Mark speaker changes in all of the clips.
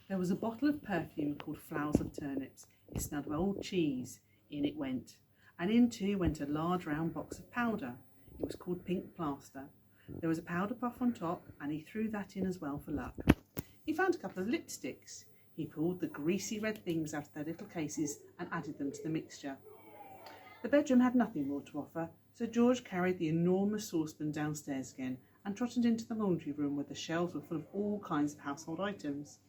Speaker 1: There was a bottle of perfume called Flowers of Turnips. It smelled of old cheese. In it went. And in too went a large round box of powder. It was called pink plaster. There was a powder puff on top, and he threw that in as well for luck. He found a couple of lipsticks. He pulled the greasy red things out of their little cases and added them to the mixture. The bedroom had nothing more to offer, so George carried the enormous saucepan downstairs again and trotted into the laundry room where the shelves were full of all kinds of household items.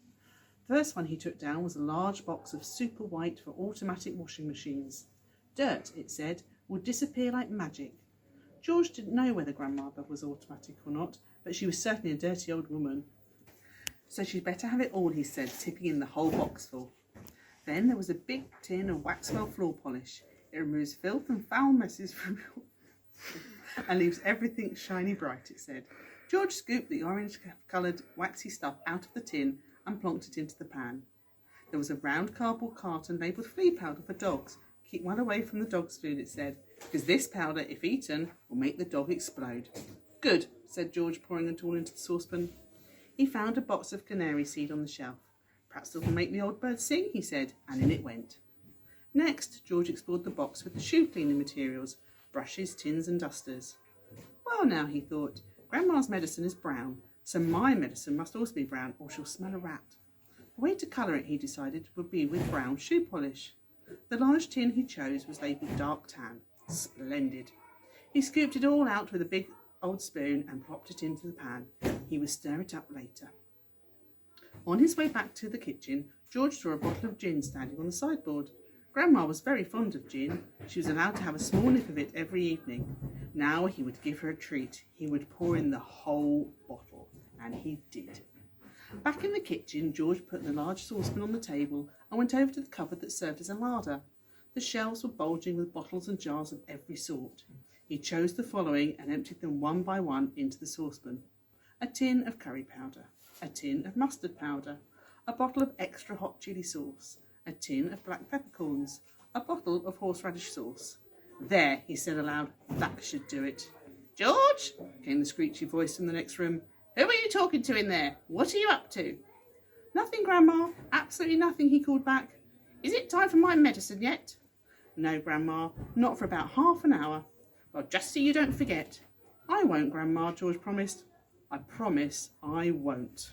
Speaker 1: The first one he took down was a large box of super white for automatic washing machines. Dirt, it said, would disappear like magic. George didn't know whether Grandmother was automatic or not, but she was certainly a dirty old woman. So she'd better have it all, he said, tipping in the whole box full. Then there was a big tin of Waxwell floor polish. It removes filth and foul messes from and leaves everything shiny bright, it said. George scooped the orange-coloured waxy stuff out of the tin and plonked it into the pan. There was a round cardboard carton labelled flea powder for dogs. Keep one away from the dog's food, it said, because this powder, if eaten, will make the dog explode. Good, said George, pouring it all into the saucepan. He found a box of canary seed on the shelf. Perhaps it'll make the old bird sing, he said, and in it went. Next, George explored the box with the shoe cleaning materials, brushes, tins and dusters. Well now, he thought, Grandma's medicine is brown, so my medicine must also be brown or she'll smell a rat. The way to colour it, he decided, would be with brown shoe polish. The large tin he chose was labelled dark tan. Splendid. He scooped it all out with a big old spoon and plopped it into the pan. He would stir it up later. On his way back to the kitchen, George saw a bottle of gin standing on the sideboard. Grandma was very fond of gin. She was allowed to have a small nip of it every evening. Now he would give her a treat. He would pour in the whole bottle, and he did. Back in the kitchen, George put the large saucepan on the table and went over to the cupboard that served as a larder. The shelves were bulging with bottles and jars of every sort. He chose the following and emptied them one by one into the saucepan. A tin of curry powder, a tin of mustard powder, a bottle of extra hot chilli sauce, a tin of black peppercorns, a bottle of horseradish sauce. There, he said aloud, that should do it. George, came the screechy voice from the next room. Who are you talking to in there? What are you up to? Nothing, Grandma. Absolutely nothing, he called back. Is it time for my medicine yet? No, Grandma, not for about half an hour. Well, just so you don't forget. I won't, Grandma, George promised. I promise I won't.